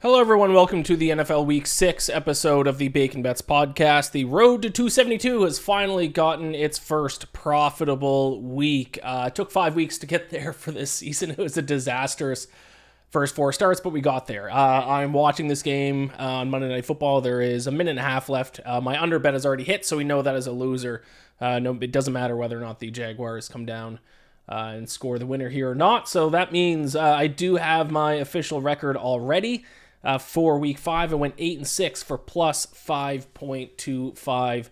Hello, everyone. Welcome to the NFL Week 6 episode of the Bacon Bets podcast. The road to 272 has finally gotten its first profitable week. It took 5 weeks to get there for this season. It was a disastrous first 4 starts, but we got there. I'm watching this game on Monday Night Football. There is a minute and a half left. My under bet has already hit, so we know that as a loser. No, it doesn't matter whether or not the Jaguars come down and score the winner here or not. So that means I do have my official record already. For week 5, I went 8-6 for plus 5.25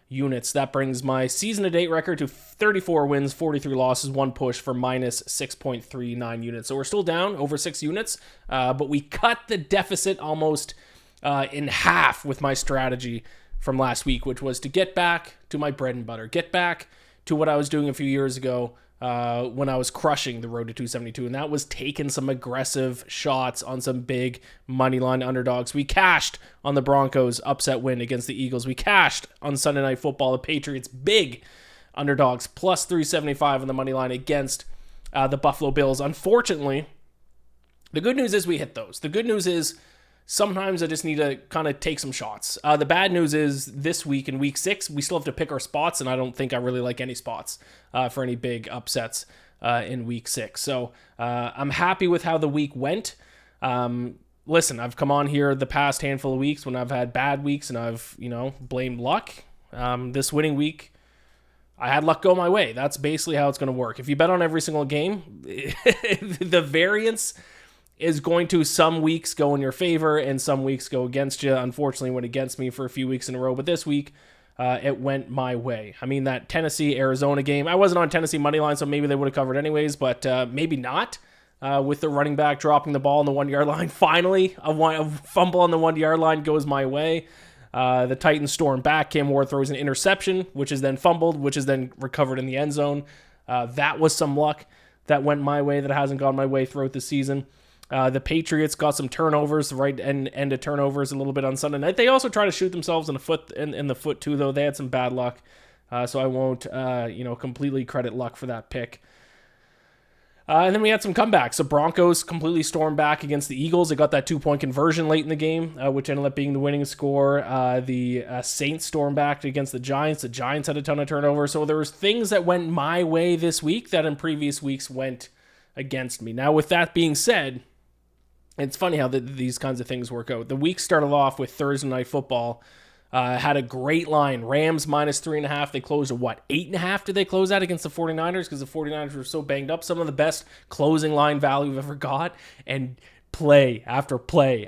units. That brings my season-to-date record to 34 wins, 43 losses, 1 push for minus 6.39 units. So we're still down over 6 units, but we cut the deficit almost in half with my strategy from last week, which was to get back to my bread and butter, get back to what I was doing a few years ago, when I was crushing the road to 272, and that was taking some aggressive shots on some big moneyline underdogs. We cashed on the Broncos upset win against the Eagles. We cashed on Sunday Night Football, the Patriots big underdogs, plus 375 on the money line against the Buffalo Bills. Unfortunately, the good news is we hit those. The good news is sometimes I just need to kind of take some shots. The bad news is this week in week 6, we still have to pick our spots, and I don't think I really like any spots for any big upsets in week 6. So I'm happy with how the week went. Listen, I've come on here the past handful of weeks when I've had bad weeks and I've, blamed luck. This winning week, I had luck go my way. That's basically how it's going to work. If you bet on every single game, the variance is going to some weeks go in your favor and some weeks go against you. Unfortunately, it went against me for a few weeks in a row, but this week it went my way. I mean, that Tennessee-Arizona game, I wasn't on Tennessee money line, so maybe they would have covered anyways, but maybe not. With the running back dropping the ball on the 1-yard line, finally, a fumble on the 1-yard line goes my way. The Titans storm back. Cam Ward throws an interception, which is then fumbled, which is then recovered in the end zone. That was some luck that went my way that hasn't gone my way throughout the season. The Patriots got some turnovers, right end of turnovers a little bit on Sunday night. They also try to shoot themselves in the foot too, though. They had some bad luck, so I won't completely credit luck for that pick. And then we had some comebacks. The Broncos completely stormed back against the Eagles. They got that 2-point conversion late in the game, which ended up being the winning score. The Saints stormed back against the Giants. The Giants had a ton of turnovers. So there was things that went my way this week that in previous weeks went against me. Now, with that being said, it's funny how these kinds of things work out. The week started off with Thursday Night Football. Had a great line. Rams minus 3.5. They closed at what? 8.5 did they close at against the 49ers? Because the 49ers were so banged up. Some of the best closing line value we've ever got. And play after call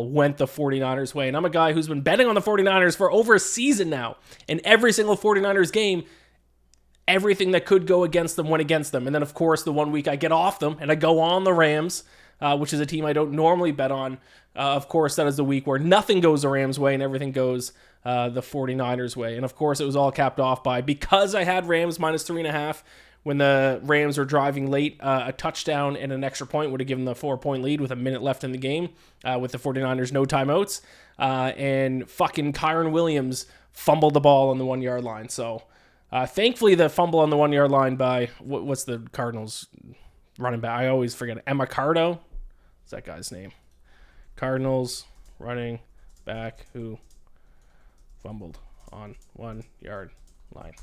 went the 49ers way. And I'm a guy who's been betting on the 49ers for over a season now. And every single 49ers game, everything that could go against them went against them. And then, of course, the 1 week I get off them and I go on the Rams, which is a team I don't normally bet on. Of course, that is the week where nothing goes the Rams' way and everything goes the 49ers' way. And, of course, it was all capped off by, because I had Rams minus 3.5 when the Rams were driving late, a touchdown and an extra point would have given the 4-point lead with a minute left in the game with the 49ers, no timeouts. And fucking Kyron Williams fumbled the ball on the 1-yard line. So, thankfully, the fumble on the 1-yard line by, what's the Cardinals running back? I always forget it. Emicardo? What's that guy's name? Cardinals running back who fumbled on 1-yard line.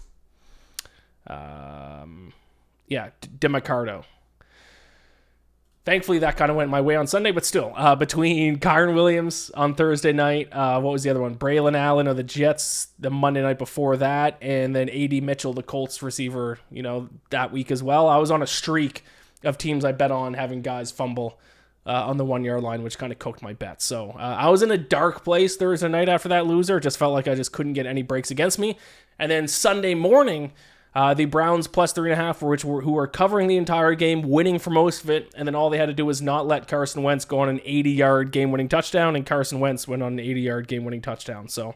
Demicardo. Thankfully, that kind of went my way on Sunday, but still, between Kyron Williams on Thursday night, what was the other one? Braylon Allen of the Jets the Monday night before that, and then A.D. Mitchell, the Colts receiver, that week as well. I was on a streak of teams I bet on having guys fumble on the 1-yard line, which kind of cooked my bet. So I was in a dark place Thursday night after that loser. It just felt like I just couldn't get any breaks against me. And then Sunday morning, the Browns plus 3.5, who were covering the entire game, winning for most of it, and then all they had to do was not let Carson Wentz go on an 80-yard game-winning touchdown, and Carson Wentz went on an 80-yard game-winning touchdown. So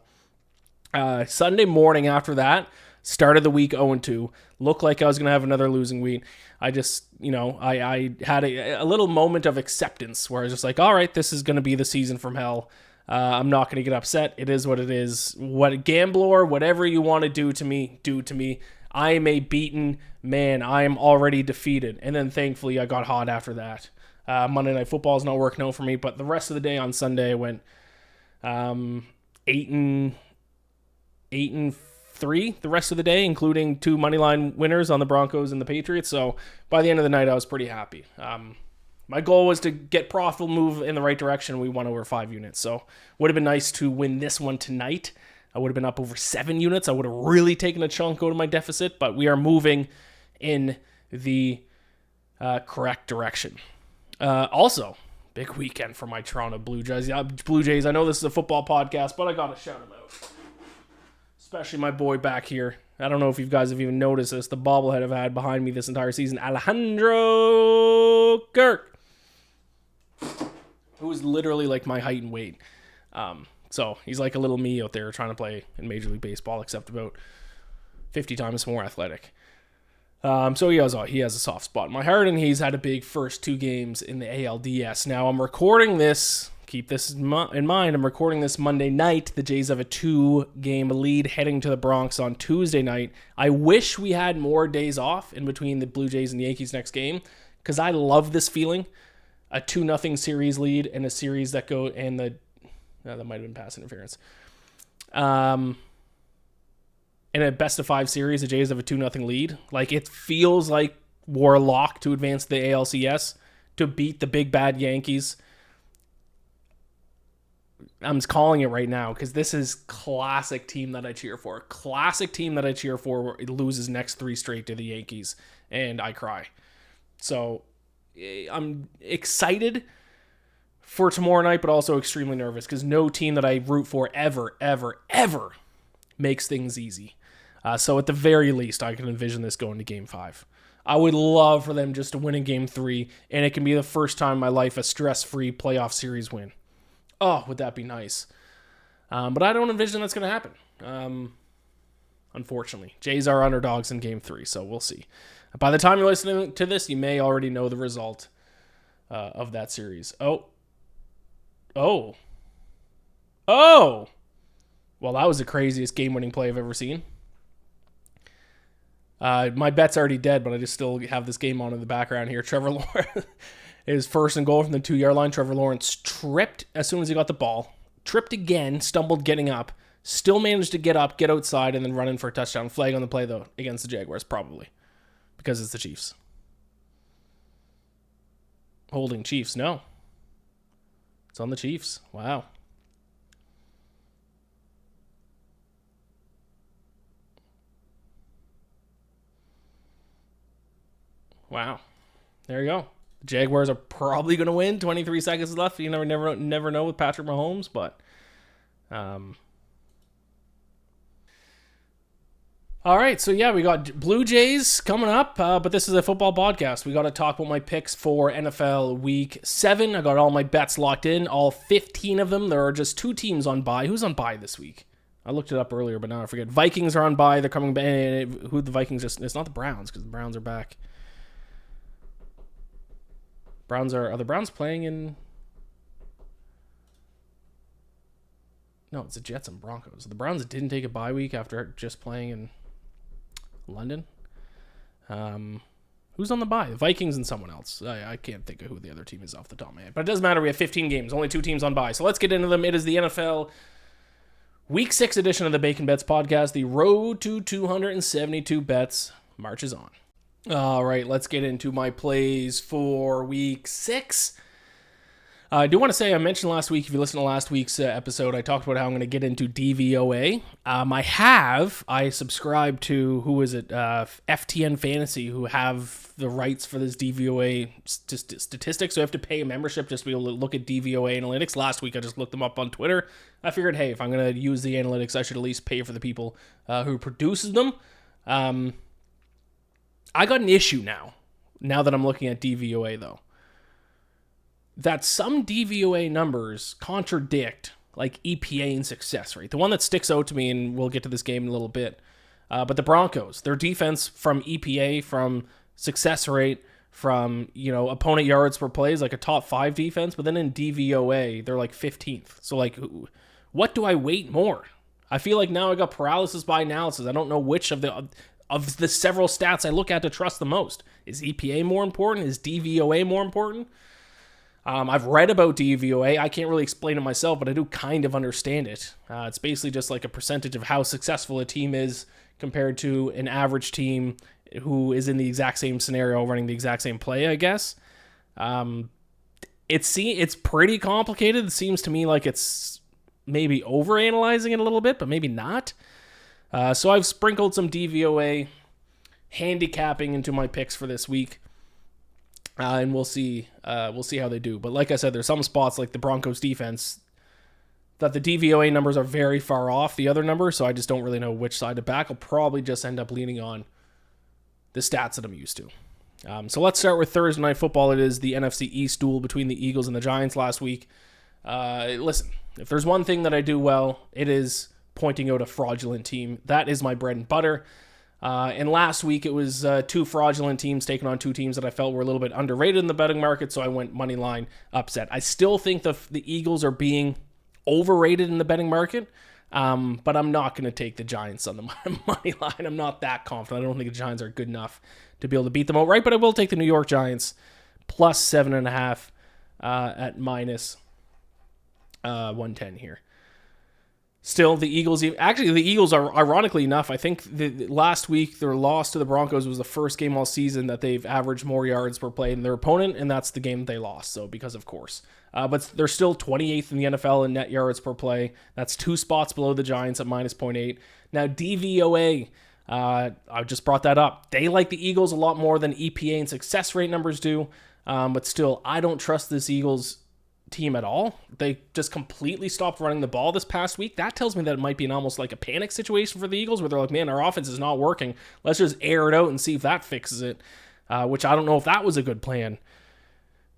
Sunday morning after that, started the week 0-2, looked like I was going to have another losing week. I just, I had a little moment of acceptance where I was just like, all right, this is going to be the season from hell. I'm not going to get upset. It is what it is. What gambler, whatever you want to do to me, do to me. I am a beaten man. I am already defeated. And then thankfully I got hot after that. Monday Night Football is not working out for me, but the rest of the day on Sunday I went 8-3 the rest of the day, including 2 moneyline winners on the Broncos and the Patriots. So by the end of the night, I was pretty happy. My goal was to get profitable, move in the right direction. We won over 5 units. So would have been nice to win this one tonight. I would have been up over 7 units. I would have really taken a chunk out of my deficit, but we are moving in the correct direction. Also, big weekend for my Toronto Blue Jays. Blue Jays, I know this is a football podcast, but I got to shout them out. Especially my boy back here. I don't know if you guys have even noticed this. The bobblehead I've had behind me this entire season, Alejandro Kirk, who is literally like my height and weight. So he's like a little me out there trying to play in Major League Baseball, except about 50 times more athletic. So he has a soft spot in my heart, and he's had a big first 2 games in the ALDS. Now I'm recording this. Keep this in mind. I'm recording this Monday night. The Jays have a 2-game lead heading to the Bronx on Tuesday night. I wish we had more days off in between the Blue Jays and the Yankees next game, because I love this feeling. A 2-0 series lead and a series that go and that might have been pass interference. In a best of 5 series, the Jays have a 2-0 lead. Like, it feels like we're locked to advance the ALCS, to beat the big bad Yankees. I'm just calling it right now because this is classic team that I cheer for. Classic team that I cheer for where it loses next 3 straight to the Yankees, and I cry. So I'm excited for tomorrow night, but also extremely nervous because no team that I root for ever makes things easy. So at the very least, I can envision this going to Game 5. I would love for them just to win in Game 3, and it can be the first time in my life a stress-free playoff series win. Oh, would that be nice? But I don't envision that's going to happen. Unfortunately. Jays are underdogs in Game 3, so we'll see. By the time you're listening to this, you may already know the result of that series. Oh. Well, that was the craziest game-winning play I've ever seen. My bet's already dead, but I just still have this game on in the background here. Trevor Lawrence is first and goal from the 2-yard line. Trevor Lawrence tripped as soon as he got the ball. Tripped again, stumbled getting up. Still managed to get up, get outside, and then run in for a touchdown. Flag on the play, though, against the Jaguars, probably. Because it's the Chiefs. Holding Chiefs, no. It's on the Chiefs. Wow. Wow. There you go. The Jaguars are probably going to win. 23 seconds left. You never know with Patrick Mahomes, but all right, so yeah, we got Blue Jays coming up, but this is a football podcast. We got to talk about my picks for NFL Week 7. I got all my bets locked in, all 15 of them. There are just 2 teams on bye. Who's on bye this week? I looked it up earlier, but now I forget. Vikings are on bye. They're coming back. Who the Vikings? It's not the Browns, because the Browns are back. Are the Browns playing in... No, it's the Jets and Broncos. The Browns didn't take a bye week after just playing in London. Who's on the bye? The Vikings and someone else. I can't think of who the other team is off the top of my head. But it doesn't matter. We have 15 games. Only 2 teams on bye. So let's get into them. It is the NFL Week 6 edition of the Bacon Bets podcast. The road to 272 bets marches on. All right, let's get into my plays for Week 6. I do want to say, I mentioned last week, if you listen to last week's episode, I talked about how I'm going to get into DVOA. I subscribe to, FTN Fantasy, who have the rights for this DVOA statistics, so I have to pay a membership just to be able to look at DVOA analytics. Last week, I just looked them up on Twitter. I figured, hey, if I'm going to use the analytics, I should at least pay for the people who produces them. I got an issue now that I'm looking at DVOA, though, that some DVOA numbers contradict, like EPA and success rate. The one that sticks out to me, and we'll get to this game in a little bit, but the Broncos, their defense from EPA, from success rate, from, opponent yards per play is like a top 5 defense, but then in DVOA, they're like 15th. So, like, what do I weight more? I feel like now I got paralysis by analysis. I don't know which of the several stats I look at to trust the most. Is EPA more important? Is DVOA more important? I've read about DVOA. I can't really explain it myself, but I do kind of understand it. It's basically just like a percentage of how successful a team is compared to an average team who is in the exact same scenario running the exact same play, I guess. It's pretty complicated. It seems to me like it's maybe overanalyzing it a little bit, but maybe not. So I've sprinkled some DVOA handicapping into my picks for this week. And we'll see how they do. But like I said, there's some spots like the Broncos defense that the DVOA numbers are very far off the other number, so I just don't really know which side to back. I'll probably just end up leaning on the stats that I'm used to. So let's start with Thursday Night Football. It is the NFC East duel between the Eagles and the Giants last week. Listen, if there's one thing that I do well, it is pointing out a fraudulent team. That is my bread and butter. And last week it was two fraudulent teams taking on two teams that I felt were a little bit underrated in the betting market, so I went money line upset. I still think the Eagles are being overrated in the betting market, but I'm not going to take the Giants on the money line. I'm not that confident. I don't think the Giants are good enough to be able to beat them outright, but I will take the New York Giants plus 7.5 at minus 110 here. Still, the Eagles are, ironically enough, I think last week their loss to the Broncos was the first game all season that they've averaged more yards per play than their opponent, and that's the game that they lost, so because of course. But they're still 28th in the NFL in net yards per play. That's 2 spots below the Giants at minus 0.8. Now, DVOA, I just brought that up. They like the Eagles a lot more than EPA and success rate numbers do, but still, I don't trust this Eagles team at all. They just completely stopped running the ball this past week. That tells me that it might be almost like a panic situation for the Eagles where they're like, man, our offense is not working. Let's just air it out and see if that fixes it, which I don't know if that was a good plan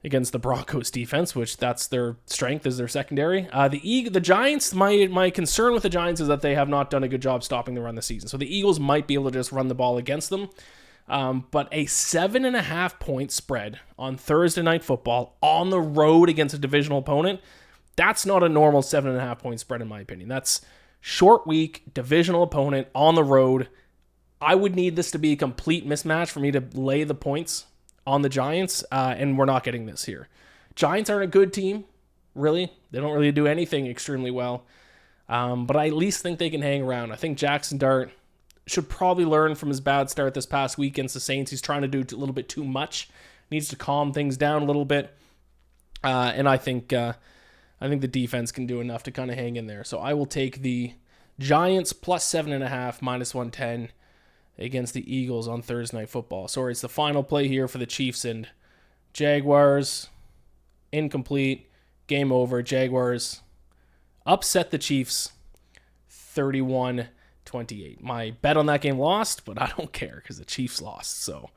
against the Broncos defense, which that's their strength, is their secondary. The Giants, my concern with the Giants is that they have not done a good job stopping the run this season. So the Eagles might be able to just run the ball against them. But a 7.5 point spread on Thursday Night Football on the road against a divisional opponent, that's not a normal 7.5 point spread in my opinion. That's short week, divisional opponent on the road. I would need this to be a complete mismatch for me to lay the points on the Giants, and we're not getting this here. Giants aren't a good team, really. They don't really do anything extremely well, but I at least think they can hang around. I think Jackson Dart should probably learn from his bad start this past week against the Saints. He's trying to do a little bit too much. Needs to calm things down a little bit. And I think the defense can do enough to kind of hang in there. So I will take the Giants plus 7.5, minus 110 against the Eagles on Thursday Night Football. Sorry, it's the final play here for the Chiefs and Jaguars. Incomplete. Game over. Jaguars upset the Chiefs 31-28. My bet on that game lost, but I don't care because the Chiefs lost. So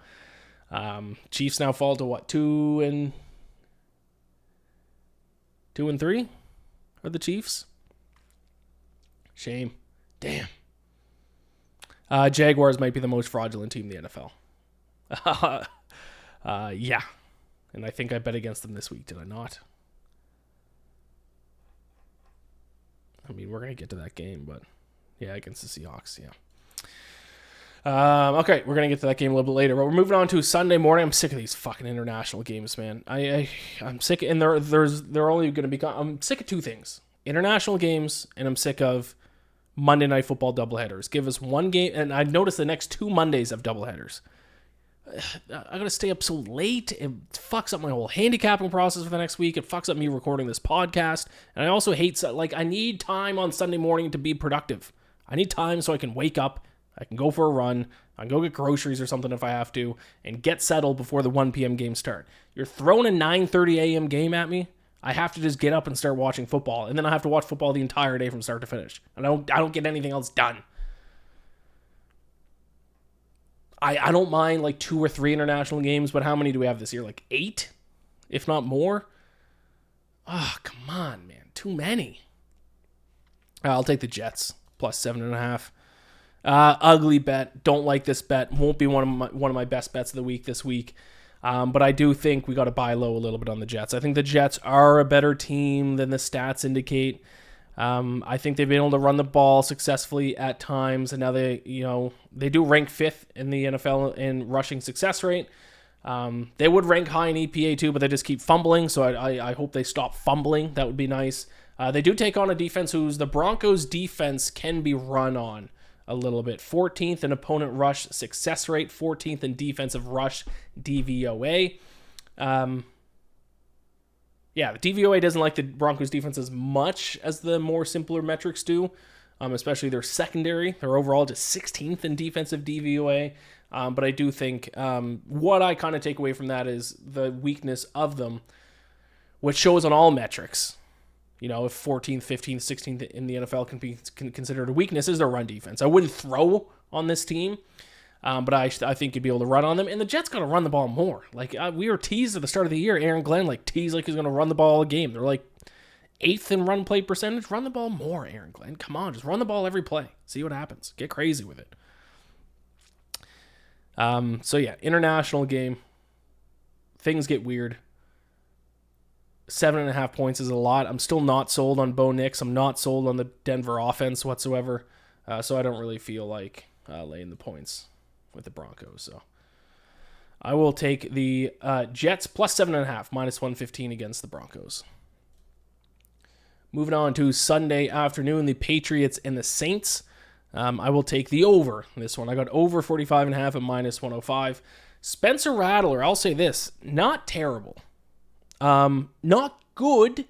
Chiefs now fall to what, 2-3 are the Chiefs? Shame. Damn. Jaguars might be the most fraudulent team in the NFL. Yeah. And I think I bet against them this week, did I not? I mean, we're going to get to that game, but yeah, against the Seahawks, yeah. Okay, we're going to get to that game a little bit later, but we're moving on to Sunday morning. I'm sick of these fucking international games, man. I'm sick, and they're only going to be, I'm sick of 2 things. International games, and I'm sick of Monday Night Football doubleheaders. Give us one game, and I noticed the next 2 Mondays have doubleheaders. I gotta stay up so late. It fucks up my whole handicapping process for the next week. It fucks up me recording this podcast. And I also hate, I need time on Sunday morning to be productive. I need time so I can wake up, I can go for a run, I can go get groceries or something if I have to, and get settled before the 1 p.m. games start. You're throwing a 9:30 a.m. game at me. I have to just get up and start watching football, and then I have to watch football the entire day from start to finish. And I don't get anything else done. I don't mind like 2 or 3 international games, but how many do we have this year? Like 8, if not more? Oh, come on, man. Too many. I'll take the Jets plus 7.5. Ugly bet. Don't like this bet. Won't be one of my best bets of the week this week. But I do think we got to buy low a little bit on the Jets. I think the Jets are a better team than the stats indicate. I think they've been able to run the ball successfully at times, and now they do rank 5th in the NFL in rushing success rate. They would rank high in EPA too, but they just keep fumbling, so I hope they stop fumbling. That would be nice. They do take on a defense who's the Broncos' defense can be run on a little bit. 14th in opponent rush success rate, 14th in defensive rush DVOA. Yeah, the DVOA doesn't like the Broncos defense as much as the more simpler metrics do, especially their secondary. They're overall just 16th in defensive DVOA. But I do think what I kind of take away from that is the weakness of them, which shows on all metrics. You know, if 14th, 15th, 16th in the NFL can be considered a weakness, is their run defense. I wouldn't throw on this team, but I think you'd be able to run on them. And the Jets got to run the ball more. Like, we were teased at the start of the year. Aaron Glenn, teased like he's going to run the ball all game. They're 8th in run play percentage. Run the ball more, Aaron Glenn. Come on, just run the ball every play. See what happens. Get crazy with it. So yeah, international game. Things get weird. 7.5 points is a lot. I'm still not sold on Bo Nix. I'm not sold on the Denver offense whatsoever. So I don't really feel like laying the points with the Broncos. So I will take the Jets plus 7.5, minus 115 against the Broncos. Moving on to Sunday afternoon, the Patriots and the Saints. I will take the over in this one. I got over 45.5 at minus 105. Spencer Rattler, I'll say this, not terrible. Not good,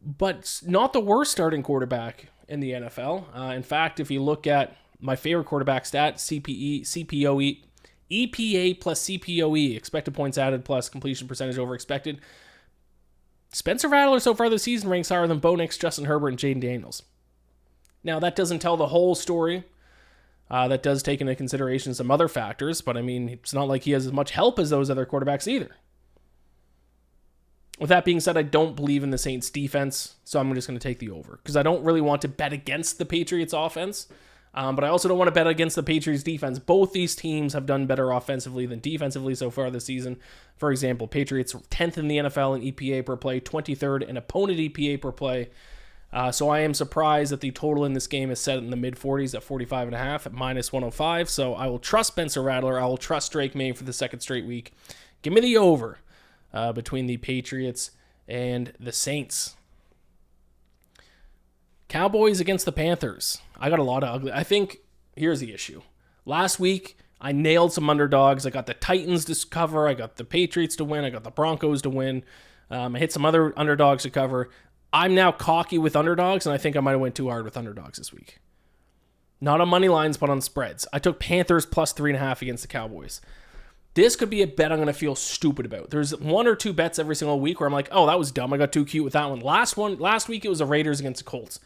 but not the worst starting quarterback in the NFL. In fact, if you look at my favorite quarterback stat, CPOE, EPA plus CPOE, expected points added plus completion percentage over expected, Spencer Rattler so far this season ranks higher than Bo Nix, Justin Herbert, and Jaden Daniels. Now, that doesn't tell the whole story. That does take into consideration some other factors, but I mean, it's not like he has as much help as those other quarterbacks either. With that being said, I don't believe in the Saints defense, so I'm just going to take the over because I don't really want to bet against the Patriots offense, but I also don't want to bet against the Patriots defense. Both these teams have done better offensively than defensively so far this season. For example, Patriots 10th in the NFL in EPA per play, 23rd in opponent EPA per play. So I am surprised that the total in this game is set in the mid-40s at 45.5 at minus 105. So I will trust Spencer Rattler. I will trust Drake May for the second straight week. Give me the over between the Patriots and the Saints. Cowboys against the Panthers. I got a lot of ugly. I think here's the issue. Last week, I nailed some underdogs. I got the Titans to cover. I got the Patriots to win. I got the Broncos to win. I hit some other underdogs to cover. I'm now cocky with underdogs, and I think I might have went too hard with underdogs this week. Not on money lines, but on spreads. I took Panthers plus 3.5 against the Cowboys. This could be a bet I'm going to feel stupid about. There's one or two bets every single week where I'm like, oh, that was dumb. I got too cute with that one. Last week it was the Raiders against the Colts.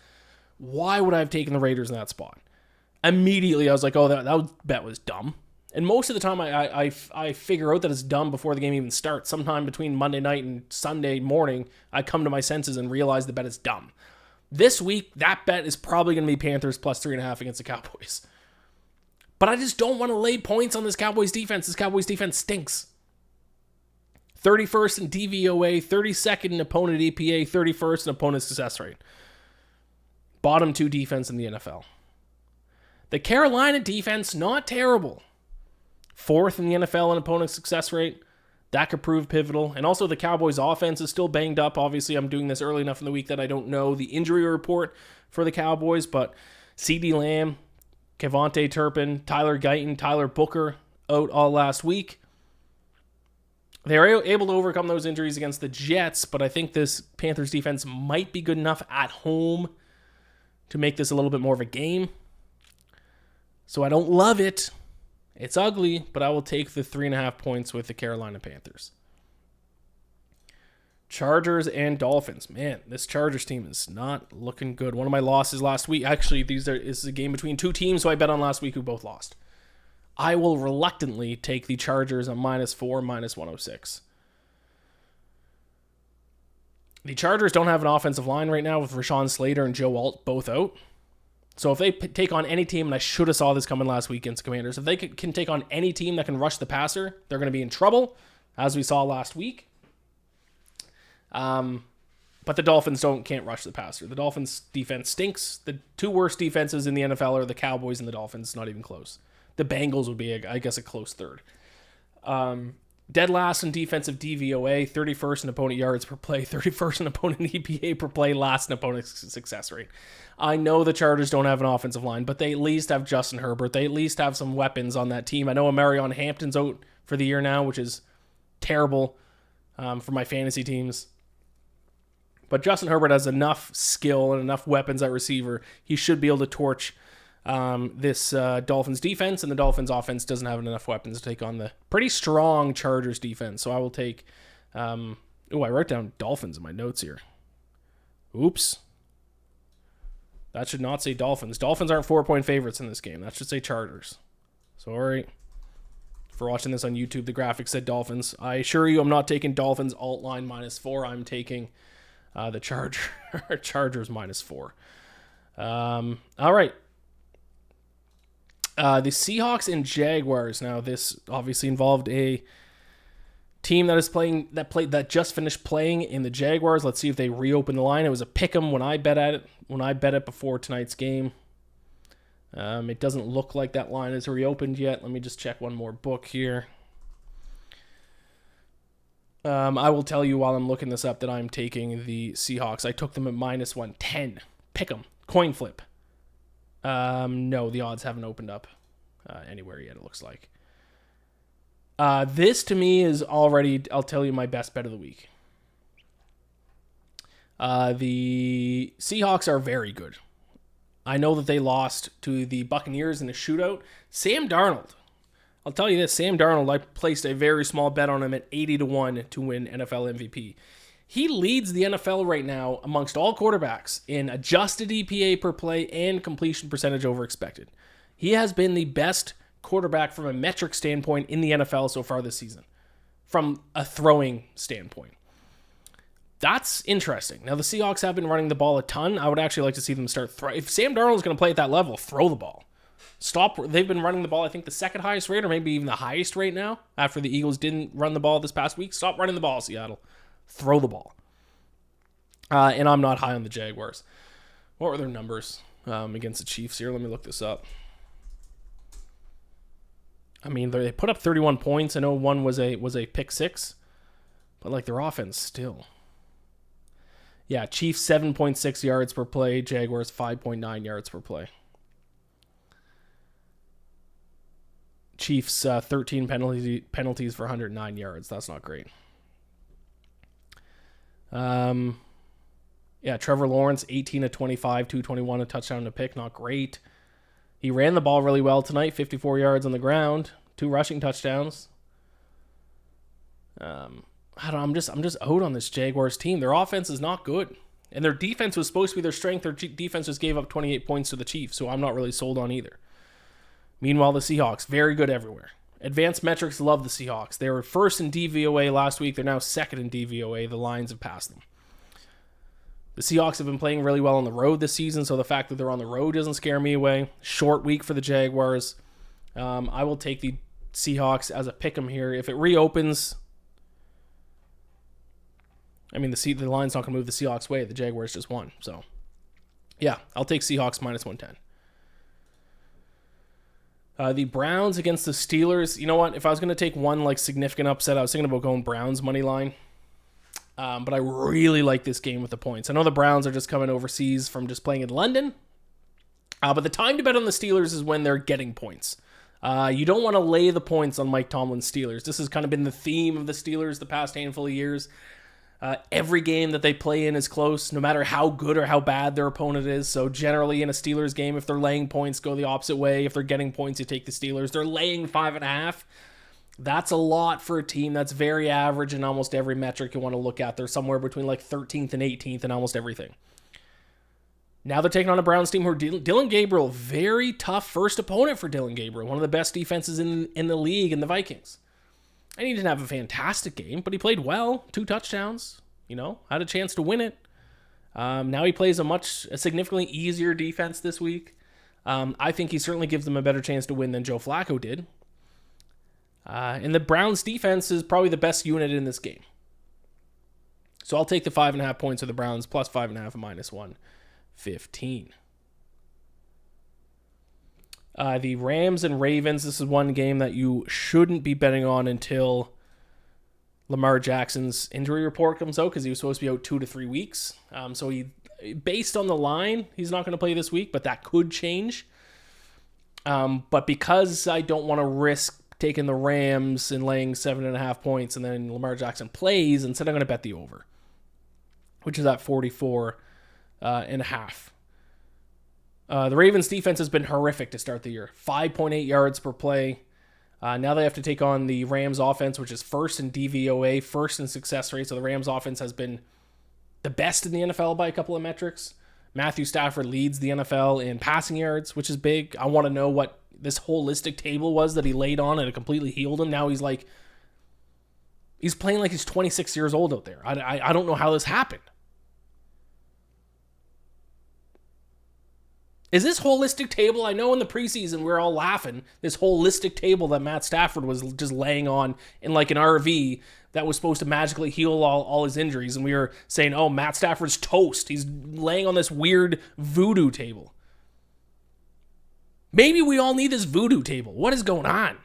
Why would I have taken the Raiders in that spot? Immediately I was like, oh, that bet was dumb. And most of the time I figure out that it's dumb before the game even starts. Sometime between Monday night and Sunday morning, I come to my senses and realize the bet is dumb. This week, that bet is probably going to be Panthers plus 3.5 against the Cowboys. But I just don't want to lay points on this Cowboys defense. This Cowboys defense stinks. 31st in DVOA, 32nd in opponent EPA, 31st in opponent success rate. Bottom two defense in the NFL. The Carolina defense, not terrible. 4th in the NFL in opponent success rate. That could prove pivotal. And also the Cowboys offense is still banged up. Obviously, I'm doing this early enough in the week that I don't know the injury report for the Cowboys, but CeeDee Lamb, Kevontae Turpin, Tyler Guyton, Tyler Booker out all last week. They were able to overcome those injuries against the Jets, but I think this Panthers defense might be good enough at home to make this a little bit more of a game. So I don't love it. It's ugly, but I will take the 3.5 points with the Carolina Panthers. Chargers and Dolphins. Man, this Chargers team is not looking good. One of my losses last week. Actually, this is a game between two teams who I bet on last week who both lost. I will reluctantly take the Chargers on -4, -106. The Chargers don't have an offensive line right now with Rashawn Slater and Joe Alt both out. So if they take on any team, and I should have saw this coming last week against the Commanders, if they can take on any team that can rush the passer, they're going to be in trouble, as we saw last week. But the Dolphins can't rush the passer. The Dolphins' defense stinks. The two worst defenses in the NFL are the Cowboys and the Dolphins, not even close. The Bengals would be, I guess, a close third. Dead last in defensive DVOA, 31st in opponent yards per play, 31st in opponent EPA per play, last in opponent success rate. I know the Chargers don't have an offensive line, but they at least have Justin Herbert. They at least have some weapons on that team. I know Marion Hampton's out for the year now, which is terrible for my fantasy teams. But Justin Herbert has enough skill and enough weapons at receiver. He should be able to torch this Dolphins defense, and the Dolphins offense doesn't have enough weapons to take on the pretty strong Chargers defense. So I will take, I wrote down Dolphins in my notes here. Oops. That should not say Dolphins. Dolphins aren't 4-point favorites in this game. That should say Chargers. Sorry. For watching this on YouTube, the graphic said Dolphins. I assure you I'm not taking Dolphins alt line -4. I'm taking the Chargers -4. All right. The Seahawks and Jaguars. Now, this obviously involved a team that just finished playing in the Jaguars. Let's see if they reopen the line. It was a pick'em when I bet at it. When I bet it before tonight's game. It doesn't look like that line is reopened yet. Let me just check one more book here. I will tell you while I'm looking this up that I'm taking the Seahawks. I took them at -110. Pick'em. Coin flip. No, the odds haven't opened up anywhere yet, it looks like. This, to me, is already, I'll tell you, my best bet of the week. The Seahawks are very good. I know that they lost to the Buccaneers in a shootout. Sam Darnold. I'll tell you this, Sam Darnold, I placed a very small bet on him at 80-1 to win NFL MVP. He leads the NFL right now amongst all quarterbacks in adjusted EPA per play and completion percentage over expected. He has been the best quarterback from a metric standpoint in the NFL so far this season, from a throwing standpoint. That's interesting. Now, the Seahawks have been running the ball a ton. I would actually like to see them start if Sam Darnold is going to play at that level, throw the ball. Stop. They've been running the ball, I think, the second highest rate, or maybe even the highest rate now, after the Eagles didn't run the ball this past week. Stop running the ball, Seattle. Throw the ball. And I'm not high on the Jaguars. What were their numbers against the Chiefs here? Let me look this up. I mean, they put up 31 points. I know one was a pick six, but like their offense still. Yeah, Chiefs 7.6 yards per play, Jaguars 5.9 yards per play. Chiefs 13 penalties for 109 yards. That's not great. Yeah, Trevor Lawrence 18 of 25, 221, a touchdown and a pick. Not great. He ran the ball really well tonight, 54 yards on the ground, 2 rushing touchdowns. I'm just out on this Jaguars team. Their offense is not good, and their defense was supposed to be their strength. Their defense just gave up 28 points to the Chiefs, so I'm not really sold on either. Meanwhile, the Seahawks, very good everywhere. Advanced metrics love the Seahawks. They were first in DVOA last week. They're now second in DVOA. The Lions have passed them. The Seahawks have been playing really well on the road this season, so the fact that they're on the road doesn't scare me away. Short week for the Jaguars. I will take the Seahawks as a pick'em here. If it reopens, I mean, the line's not going to move the Seahawks' way. The Jaguars just won. So, yeah, I'll take Seahawks -110. The Browns against the Steelers. You know what? If I was going to take one significant upset, I was thinking about going Browns money line. But I really like this game with the points. I know the Browns are just coming overseas from just playing in London. But the time to bet on the Steelers is when they're getting points. You don't want to lay the points on Mike Tomlin's Steelers. This has kind of been the theme of the Steelers the past handful of years. Every game that they play in is close, no matter how good or how bad their opponent is. So generally in a Steelers game, if they're laying points, go the opposite way. If they're getting points, you take the Steelers. They're laying 5.5. That's a lot for a team that's very average in almost every metric you want to look at. They're somewhere between 13th and 18th in almost everything. Now they're taking on a Browns team who are Dylan Gabriel. Very tough first opponent for Dylan Gabriel. One of the best defenses in the league in the Vikings. And he didn't have a fantastic game, but he played well. 2 touchdowns, had a chance to win it. Now he plays a significantly easier defense this week. I think he certainly gives them a better chance to win than Joe Flacco did. And the Browns defense is probably the best unit in this game. So I'll take the 5.5 points of the Browns plus 5.5 at -115. The Rams and Ravens, this is one game that you shouldn't be betting on until Lamar Jackson's injury report comes out because he was supposed to be out 2 to 3 weeks. So based on the line, he's not going to play this week, but that could change. But because I don't want to risk taking the Rams and laying 7.5 points and then Lamar Jackson plays, instead I'm going to bet the over, which is at 44 and a half. The Ravens defense has been horrific to start the year. 5.8 yards per play. Now they have to take on the Rams offense, which is first in DVOA, first in success rate. So the Rams offense has been the best in the NFL by a couple of metrics. Matthew Stafford leads the NFL in passing yards, which is big. I want to know what this holistic table was that he laid on and it completely healed him. Now he's playing like he's 26 years old out there. I don't know how this happened. Is this holistic table, I know in the preseason we're all laughing, this holistic table that Matt Stafford was just laying on in like an RV that was supposed to magically heal all his injuries, and we were saying, oh, Matt Stafford's toast. He's laying on this weird voodoo table. Maybe we all need this voodoo table. What is going on?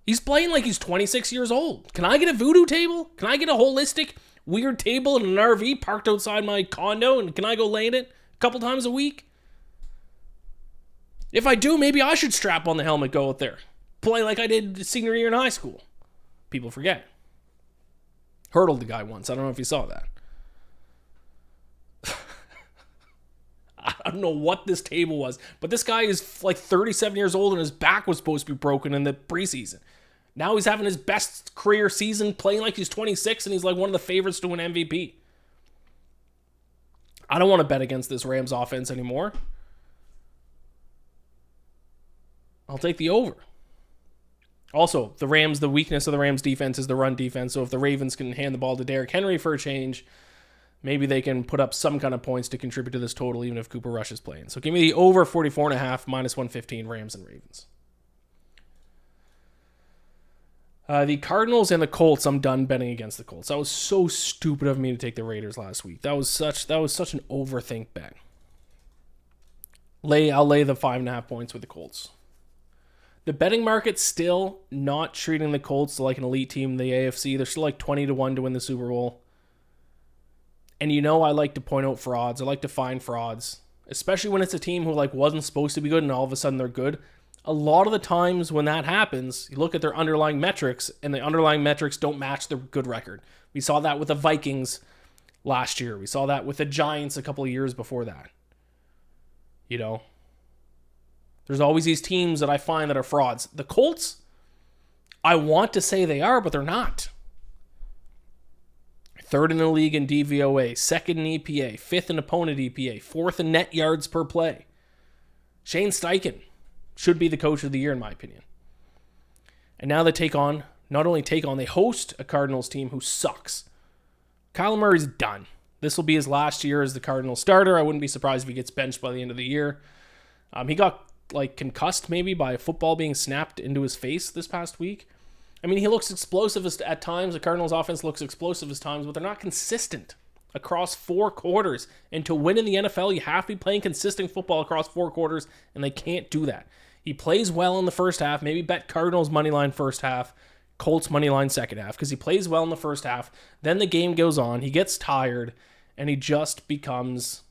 He's playing like he's 26 years old. Can I get a voodoo table? Can I get a holistic weird table in an RV parked outside my condo, and can I go lay in it couple times a week? If I do, maybe I should strap on the helmet, go out there, play like I did senior year in high school. People forget. Hurdled the guy once. I don't know if you saw that. I don't know what this table was, but this guy is like 37 years old and his back was supposed to be broken in the preseason. Now he's having his best career season, playing like he's 26, and he's like one of the favorites to win MVP. I don't want to bet against this Rams offense anymore. I'll take the over. Also, the weakness of the Rams defense is the run defense. So if the Ravens can hand the ball to Derrick Henry for a change, maybe they can put up some kind of points to contribute to this total, even if Cooper Rush is playing. So give me the over 44.5, minus 115, Rams and Ravens. The Cardinals and the Colts, I'm done betting against the Colts. That was so stupid of me to take the Raiders last week. That was such an overthink bet. I'll lay the 5.5 points with the Colts. The betting market's still not treating the Colts like an elite team in the AFC. They're still like 20-1 to win the Super Bowl. And I like to point out frauds. I like to find frauds, especially when it's a team who wasn't supposed to be good and all of a sudden they're good. A lot of the times when that happens, you look at their underlying metrics, and the underlying metrics don't match their good record. We saw that with the Vikings last year. We saw that with the Giants a couple of years before that. There's always these teams that I find that are frauds. The Colts, I want to say they are, but they're not. Third in the league in DVOA, second in EPA, fifth in opponent EPA, fourth in net yards per play. Shane Steichen should be the coach of the year, in my opinion. And now they they host a Cardinals team who sucks. Kyler Murray's done. This will be his last year as the Cardinals starter. I wouldn't be surprised if he gets benched by the end of the year. He got concussed maybe by a football being snapped into his face this past week. I mean, he looks explosive at times. The Cardinals offense looks explosive at times, but they're not consistent across 4 quarters. And to win in the NFL, you have to be playing consistent football across 4 quarters, and they can't do that. He plays well in the first half. Maybe bet Cardinals money line first half, Colts money line second half, because he plays well in the first half. Then the game goes on. He gets tired, and he just becomes...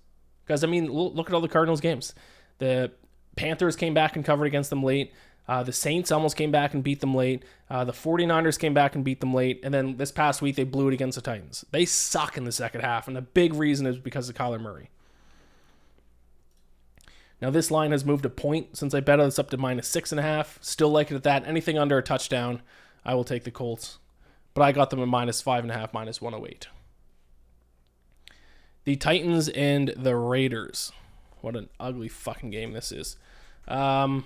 Because, look at all the Cardinals games. The Panthers came back and covered against them late. The Saints almost came back and beat them late. The 49ers came back and beat them late. And then this past week, they blew it against the Titans. They suck in the second half, and the big reason is because of Kyler Murray. Now, this line has moved a point since I bet it's up to minus 6.5. Still like it at that. Anything under a touchdown, I will take the Colts. But I got them at minus 5.5, minus 108. The Titans and the Raiders. What an ugly fucking game this is. I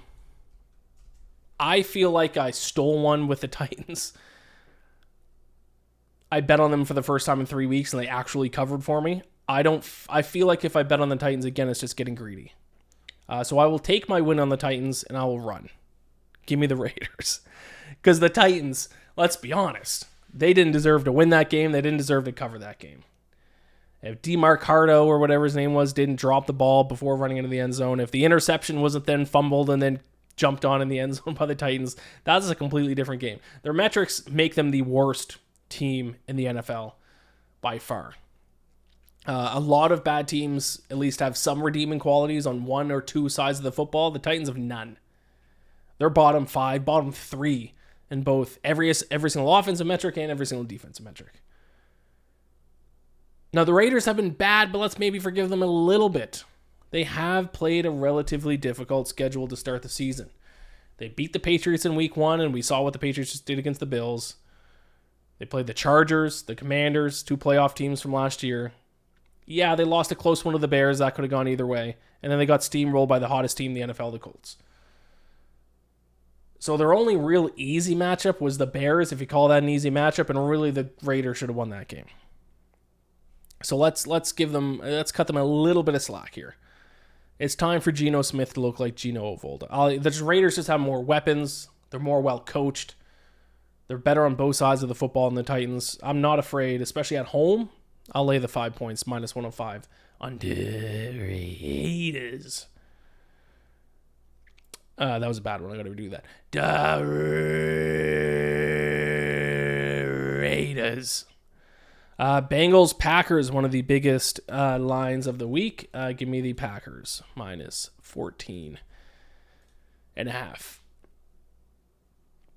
feel like I stole one with the Titans. I bet on them for the first time in 3 weeks, and they actually covered for me. I feel like if I bet on the Titans again, it's just getting greedy. So I will take my win on the Titans, and I will run. Give me the Raiders. Because the Titans, let's be honest, they didn't deserve to win that game. They didn't deserve to cover that game. If DeMarcado or whatever his name was didn't drop the ball before running into the end zone, if the interception wasn't then fumbled and then jumped on in the end zone by the Titans. That's a completely different game. Their metrics make them the worst team in the NFL by far. A lot of bad teams at least have some redeeming qualities on one or two sides of the football. The Titans have none. They're bottom 5, bottom 3 in both every single offensive metric and every single defensive metric. Now, the Raiders have been bad, but let's maybe forgive them a little bit. They have played a relatively difficult schedule to start the season. They beat the Patriots in week 1, and we saw what the Patriots just did against the Bills. They played the Chargers, the Commanders, 2 playoff teams from last year. Yeah, they lost a close one to the Bears. That could have gone either way. And then they got steamrolled by the hottest team in the NFL, the Colts. So their only real easy matchup was the Bears, if you call that an easy matchup, and really the Raiders should have won that game. So let's cut them a little bit of slack here. It's time for Geno Smith to look like Geno of old. The Raiders just have more weapons. They're more well coached. They're better on both sides of the football than the Titans. I'm not afraid, especially at home. I'll lay the 5 points, minus 105 on the Raiders. That was a bad one. I got to redo that. The Raiders. Bengals, Packers, one of the biggest lines of the week. Give me the Packers, minus 14 and a half.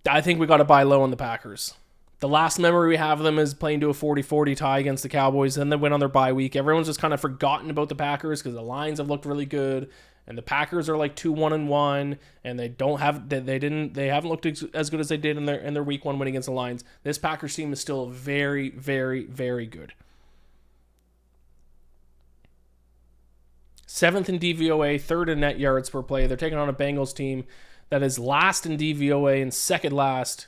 I think we got to buy low on the Packers. The last memory we have of them is playing to a 40-40 tie against the Cowboys. Then they went on their bye week. Everyone's just kind of forgotten about the Packers because the lines have looked really good. And the Packers are like 2-1-1, and they haven't looked as good as they did in their week 1 win against the Lions. This Packers team is still very, very, very good. 7th in DVOA, 3rd in net yards per play. They're taking on a Bengals team that is last in DVOA and second last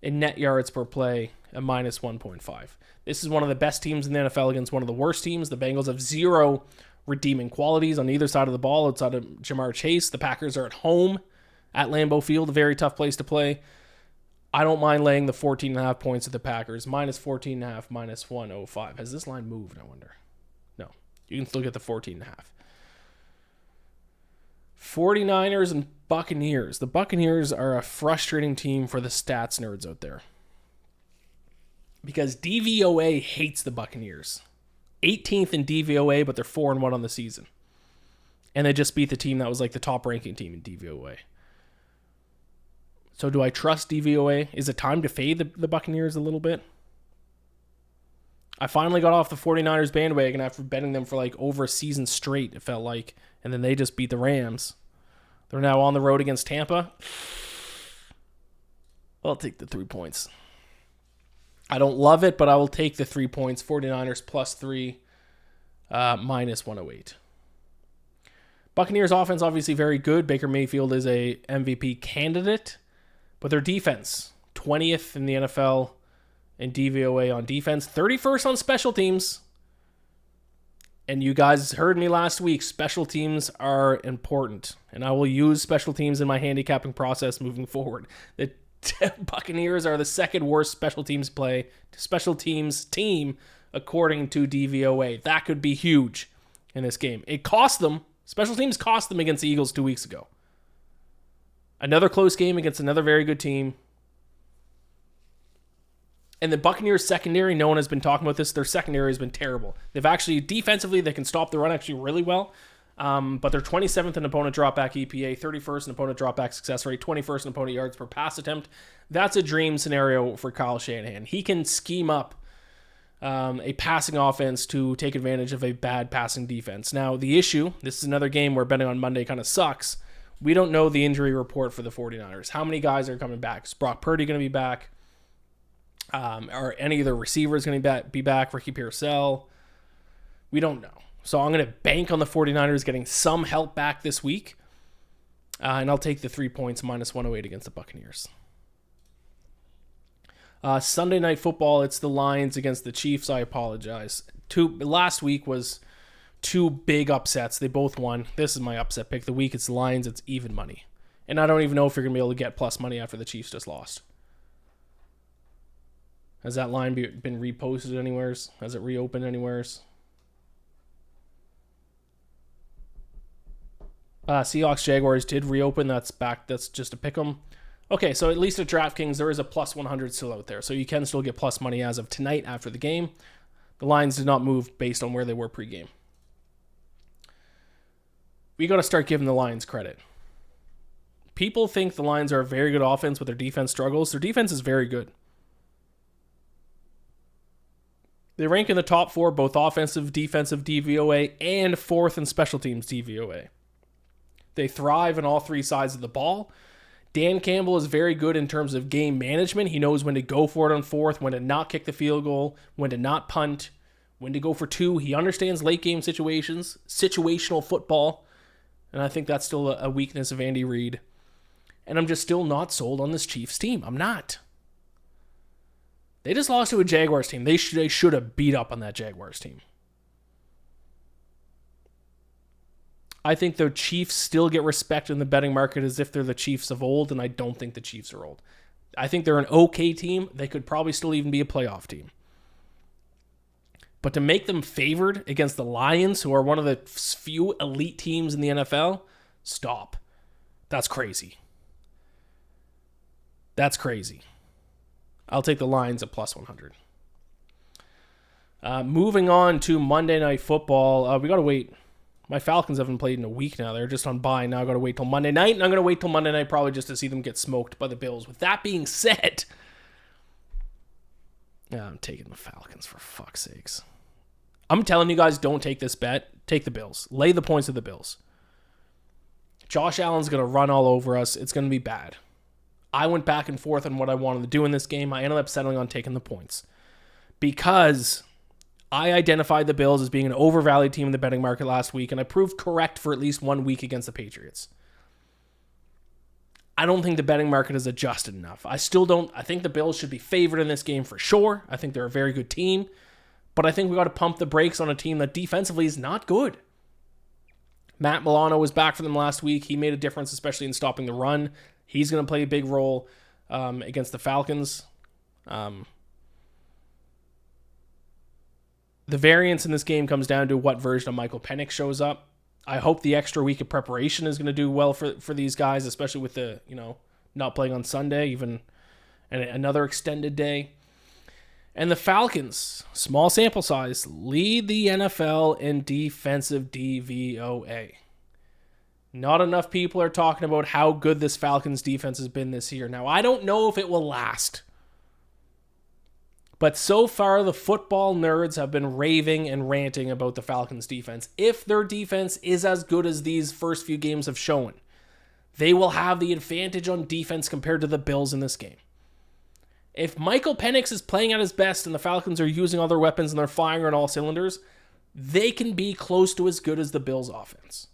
in net yards per play at minus 1.5. This is one of the best teams in the NFL against one of the worst teams. The Bengals have 0 redeeming qualities on either side of the ball outside of Jamar Chase. The Packers are at home at Lambeau Field, a very tough place to play. I don't mind laying the 14.5 points at the Packers. Minus 14.5, minus 105. Has this line moved, I wonder? No. You can still get the 14.5. 49ers and Buccaneers. The Buccaneers are a frustrating team for the stats nerds out there. Because DVOA hates the Buccaneers. 18th in DVOA, but they're 4-1 on the season. And they just beat the team that was like the top ranking team in DVOA. So do I trust DVOA? Is it time to fade the Buccaneers a little bit? I finally got off the 49ers bandwagon after betting them for like over a season straight, it felt like. And then they just beat the Rams. They're now on the road against Tampa. I'll take the 3 points. I don't love it, but I will take the 3 points. 49ers plus 3, minus 108. Buccaneers offense obviously very good. Baker Mayfield is a MVP candidate, but their defense, 20th in the NFL in DVOA on defense, 31st on special teams. And you guys heard me last week, special teams are important, and I will use special teams in my handicapping process moving forward. The Buccaneers are the second worst special teams team according to DVOA. That could be huge in this game. It cost them. Special teams cost them against the Eagles 2 weeks ago. Another close game against another very good team. And the Buccaneers secondary, no one has been talking about this. Their secondary has been terrible. They've actually, defensively, they can stop the run actually really well. But they're 27th in opponent dropback EPA, 31st in opponent dropback success rate, 21st in opponent yards per pass attempt. That's a dream scenario for Kyle Shanahan. He can scheme up a passing offense to take advantage of a bad passing defense. Now, the issue, this is another game where betting on Monday kind of sucks. We don't know the injury report for the 49ers. How many guys are coming back? Is Brock Purdy going to be back? Are any of the receivers going to be back? Ricky Pearsall? We don't know. So I'm going to bank on the 49ers getting some help back this week. And I'll take the 3 points, minus 108 against the Buccaneers. Sunday Night Football, it's the Lions against the Chiefs. I apologize. Last week was 2 big upsets. They both won. This is my upset pick. The week it's the Lions, it's even money. And I don't even know if you're going to be able to get plus money after the Chiefs just lost. Has that line been reposted anywhere? Has it reopened anywhere? Seahawks Jaguars did reopen. That's back. That's just a pick 'em. Okay, so at least at DraftKings, there is a plus 100 still out there. So you can still get plus money as of tonight after the game. The lines did not move based on where they were pregame. We got to start giving the Lions credit. People think the Lions are a very good offense, but their defense struggles. Their defense is very good. They rank in the top 4, both offensive, defensive DVOA, and 4th in special teams DVOA. They thrive on all 3 sides of the ball. Dan Campbell is very good in terms of game management. He knows when to go for it on 4th, when to not kick the field goal, when to not punt, when to go for 2. He understands late game situations, situational football, and I think that's still a weakness of Andy Reid. And I'm just still not sold on this Chiefs team. I'm not. They just lost to a Jaguars team. They should have beat up on that Jaguars team. I think the Chiefs still get respect in the betting market as if they're the Chiefs of old, and I don't think the Chiefs are old. I think they're an okay team. They could probably still even be a playoff team. But to make them favored against the Lions, who are one of the few elite teams in the NFL, stop. That's crazy. That's crazy. I'll take the Lions at plus 100. Moving on to Monday Night Football. We got to wait. My Falcons haven't played in a week now. They're just on bye. Now I've got to wait till Monday night, and I'm going to wait till Monday night probably just to see them get smoked by the Bills. With that being said, I'm taking the Falcons for fuck's sakes. I'm telling you guys, don't take this bet. Take the Bills. Lay the points of the Bills. Josh Allen's going to run all over us. It's going to be bad. I went back and forth on what I wanted to do in this game. I ended up settling on taking the points because I identified the Bills as being an overvalued team in the betting market last week, and I proved correct for at least 1 week against the Patriots. I don't think the betting market has adjusted enough. I think the Bills should be favored in this game for sure. I think they're a very good team, but I think we got to pump the brakes on a team that defensively is not good. Matt Milano was back for them last week. He made a difference, especially in stopping the run. He's going to play a big role against the Falcons. The variance in this game comes down to what version of Michael Penix shows up. I hope the extra week of preparation is going to do well for these guys, especially with the, not playing on Sunday, even another extended day. And the Falcons, small sample size, lead the NFL in defensive DVOA. Not enough people are talking about how good this Falcons defense has been this year. Now, I don't know if it will last. But so far, the football nerds have been raving and ranting about the Falcons defense. If their defense is as good as these first few games have shown, they will have the advantage on defense compared to the Bills in this game. If Michael Penix is playing at his best and the Falcons are using all their weapons and they're firing on all cylinders, they can be close to as good as the Bills' offense.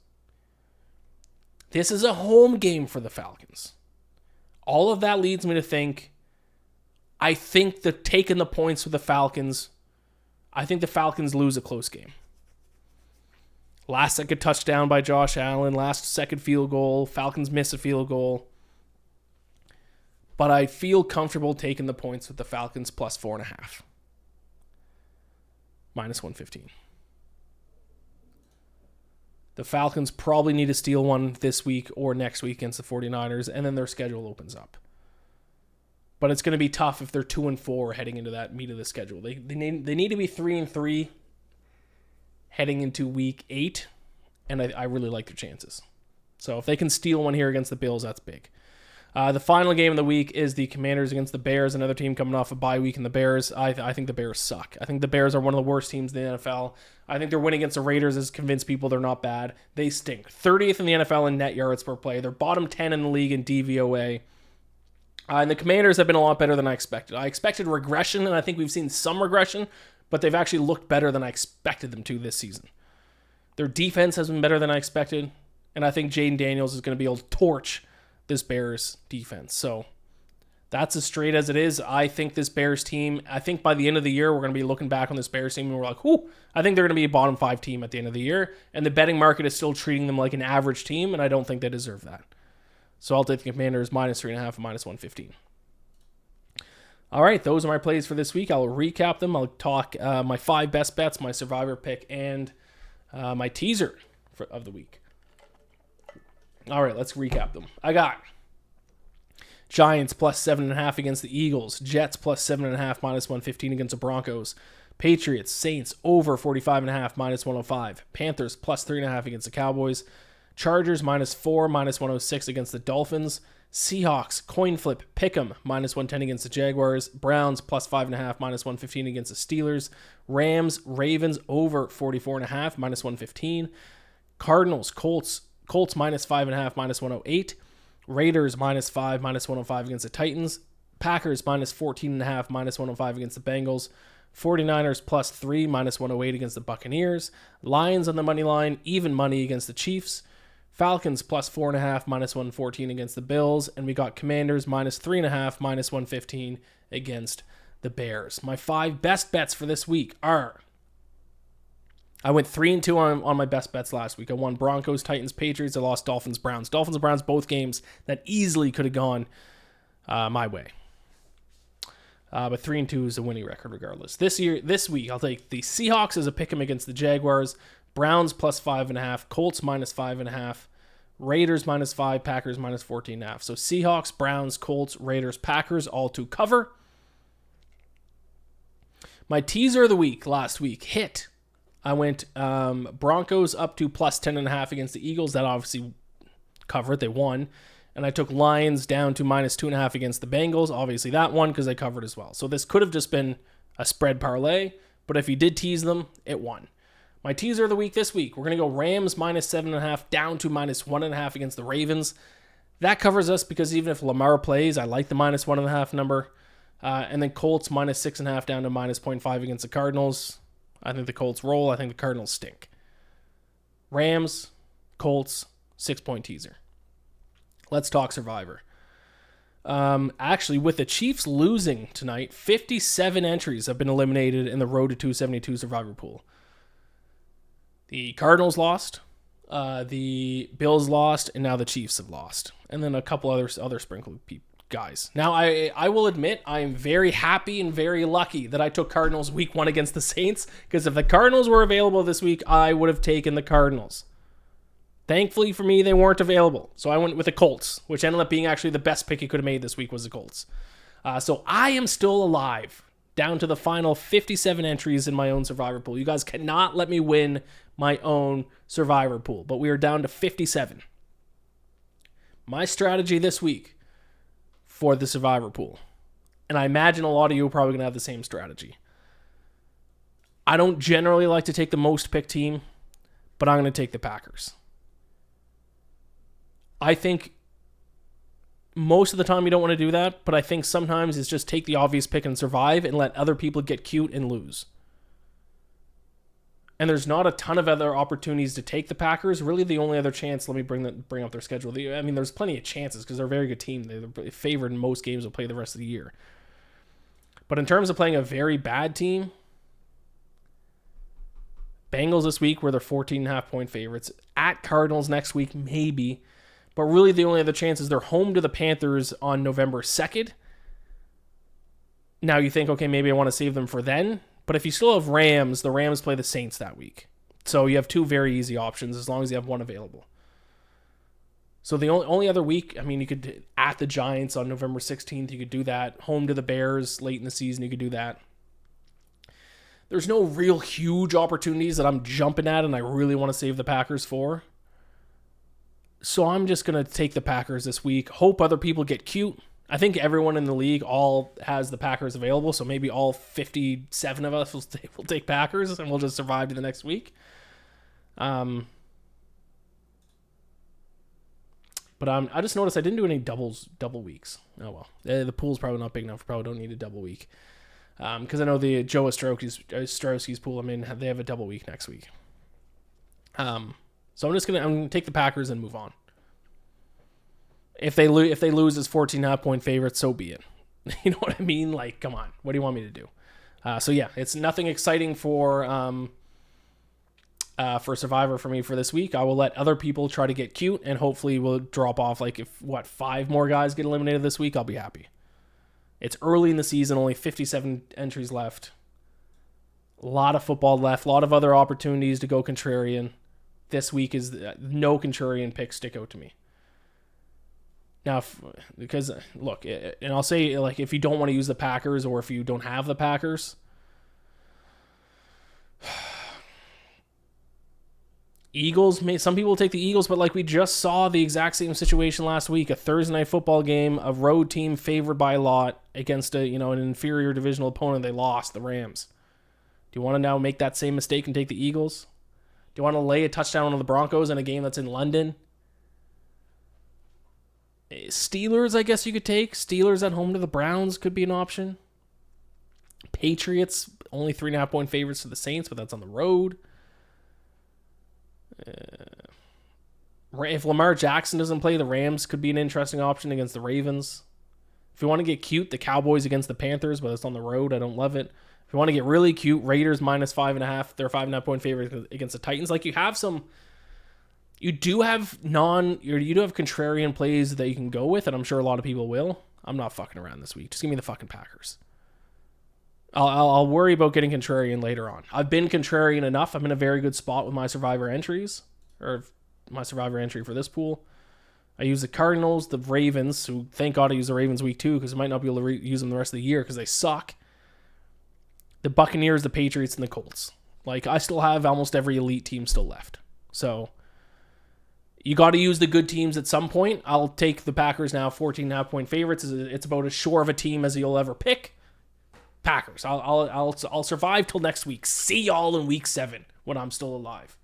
This is a home game for the Falcons. All of that leads me to think, I think that taking the points with the Falcons, I think the Falcons lose a close game. Last second touchdown by Josh Allen, last second field goal, Falcons miss a field goal. But I feel comfortable taking the points with the Falcons plus 4.5. Minus 115. The Falcons probably need to steal one this week or next week against the 49ers, and then their schedule opens up. But it's going to be tough if they're 2-4 heading into that meat of the schedule. They need to be 3-3 heading into week 8, and I really like their chances. So if they can steal one here against the Bills, that's big. The final game of the week is the Commanders against the Bears, another team coming off a bye week, and the Bears, I think the Bears suck. I think the Bears are one of the worst teams in the NFL. I think their win against the Raiders has convinced people they're not bad. They stink. 30th in the NFL in net yards per play. They're bottom 10 in the league in DVOA. And the Commanders have been a lot better than I expected. I expected regression, and I think we've seen some regression, but they've actually looked better than I expected them to this season. Their defense has been better than I expected, and I think Jaden Daniels is going to be able to torch this Bears defense. So that's as straight as it is. I think this Bears team, I think by the end of the year, we're going to be looking back on this Bears team and we're like, whoo, I think they're going to be a bottom 5 team at the end of the year. And the betting market is still treating them like an average team, and I don't think they deserve that. So I'll take the Commanders minus 3.5 and minus 115. All right, those are my plays for this week. I'll recap them. I'll talk my 5 best bets, my survivor pick, and my teaser of the week. All right, let's recap them. I got Giants plus 7.5 against the Eagles. Jets plus 7.5 minus 115 against the Broncos. Patriots, Saints over 45.5 minus 105. Panthers plus 3.5 against the Cowboys. Chargers minus 4 minus 106 against the Dolphins. Seahawks, coin flip, pick'em, minus 110 against the Jaguars. Browns, plus 5.5, minus 115 against the Steelers. Rams, Ravens, over 44.5, minus 115. Cardinals, Colts, minus 5.5, minus 108. Raiders, minus 5, minus 105 against the Titans. Packers, minus 14.5, minus 105 against the Bengals. 49ers, plus 3, minus 108 against the Buccaneers. Lions on the money line, even money against the Chiefs. Falcons plus 4.5, minus 114 against the Bills. And we got Commanders minus 3.5, minus 115 against the Bears. My 5 best bets for this week are... I went 3-2 on my best bets last week. I won Broncos, Titans, Patriots. I lost Dolphins, Browns. Dolphins and Browns, both games that easily could have gone my way. But 3-2 is a winning record regardless. This week, I'll take the Seahawks as a pick'em against the Jaguars. Browns plus 5.5, Colts minus 5.5, Raiders minus 5, Packers minus 14.5. So Seahawks, Browns, Colts, Raiders, Packers, all to cover. My teaser of the week last week hit. I went Broncos up to plus 10.5 against the Eagles. That obviously covered. They won. And I took Lions down to minus 2.5 against the Bengals. Obviously that won because they covered as well. So this could have just been a spread parlay. But if you did tease them, it won. My teaser of the week this week, we're going to go Rams minus 7.5 down to minus 1.5 against the Ravens. That covers us because even if Lamar plays, I like the minus 1.5 number. And then Colts minus 6.5 down to minus 0.5 against the Cardinals. I think the Colts roll. I think the Cardinals stink. Rams, Colts, 6-point teaser. Let's talk Survivor. Actually, with the Chiefs losing tonight, 57 entries have been eliminated in the Road to 272 Survivor pool. The Cardinals lost, the Bills lost, and now the Chiefs have lost. And then a couple other sprinkled guys. Now, I will admit I am very happy and very lucky that I took Cardinals week 1 against the Saints, because if the Cardinals were available this week, I would have taken the Cardinals. Thankfully for me, they weren't available. So I went with the Colts, which ended up being actually the best pick you could have made this week was the Colts. So I am still alive, down to the final 57 entries in my own Survivor pool. You guys cannot let me win my own Survivor pool, but we are down to 57. My strategy this week for the Survivor pool, and I imagine a lot of you are probably going to have the same strategy. I don't generally like to take the most picked team, but I'm going to take the Packers. I think most of the time you don't want to do that, but I think sometimes it's just take the obvious pick and survive and let other people get cute and lose. And there's not a ton of other opportunities to take the Packers. Really, the only other chance, let me bring up their schedule. I mean, there's plenty of chances because they're a very good team. They're favored in most games. Will play the rest of the year. But in terms of playing a very bad team, Bengals this week were their 14.5-point favorites. At Cardinals next week, maybe. But really, the only other chance is they're home to the Panthers on November 2nd. Now you think, okay, maybe I want to save them for then. But if you still have Rams, the Rams play the Saints that week. So you have 2 very easy options as long as you have one available. So the only other week, I mean, you could, at the Giants on November 16th, you could do that. Home to the Bears late in the season, you could do that. There's no real huge opportunities that I'm jumping at and I really want to save the Packers for. So I'm just going to take the Packers this week. Hope other people get cute. I think everyone in the league all has the Packers available, so maybe all 57 of us will take Packers, and we'll just survive to the next week. But I just noticed I didn't do any double weeks. Oh, well. The pool's probably not big enough. Probably don't need a double week. Because I know the Joe Ostrowski's pool, I mean, they have a double week next week. So I'm going to take the Packers and move on. If they lose as 14.5-point favorites, so be it. You know what I mean? Like, come on. What do you want me to do? So yeah, it's nothing exciting for Survivor for me for this week. I will let other people try to get cute, and hopefully we'll drop off. Like, if 5 more guys get eliminated this week, I'll be happy. It's early in the season, only 57 entries left. A lot of football left, a lot of other opportunities to go contrarian. This week is no contrarian picks stick out to me. Now, because look, and I'll say, like, if you don't want to use the Packers or if you don't have the Packers, Eagles, some people take the Eagles, but like we just saw the exact same situation last week, a Thursday night football game, a road team favored by a lot against an inferior divisional opponent. They lost, the Rams. Do you want to now make that same mistake and take the Eagles? Do you want to lay a touchdown on the Broncos in a game that's in London? Steelers, I guess you could take. Steelers at home to the Browns could be an option. Patriots, only 3.5-point favorites to the Saints, but that's on the road. If Lamar Jackson doesn't play, the Rams could be an interesting option against the Ravens. If you want to get cute, the Cowboys against the Panthers, but it's on the road. I don't love it. If you want to get really cute, Raiders -5.5. They're 5.5-point favorites against the Titans. Like, you have some... You do have contrarian plays that you can go with, and I'm sure a lot of people will. I'm not fucking around this week. Just give me the fucking Packers. I'll worry about getting contrarian later on. I've been contrarian enough. I'm in a very good spot with my survivor entries, or my survivor entry for this pool. I use the Cardinals, the Ravens, who thank God I use the Ravens week 2 because I might not be able to use them the rest of the year because they suck. The Buccaneers, the Patriots, and the Colts. Like, I still have almost every elite team still left. So, you got to use the good teams at some point. I'll take the Packers now, 14.5-point favorites. It's about as sure of a team as you'll ever pick. Packers. I'll survive till next week. See y'all in week 7 when I'm still alive.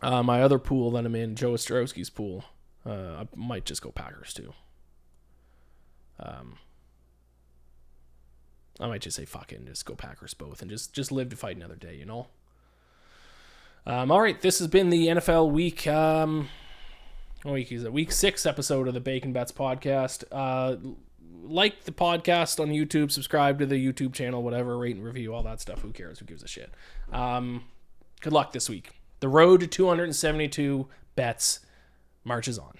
My other pool that I'm in, Joe Ostrowski's pool, I might just go Packers too. I might just say fuck it and just go Packers both and just live to fight another day, you know? All right, this has been the NFL week. What week is it? Week 6 episode of the Bacon Bets podcast. Like the podcast on YouTube, subscribe to the YouTube channel, whatever, rate and review, all that stuff. Who cares? Who gives a shit? Good luck this week. The road to 272 bets marches on.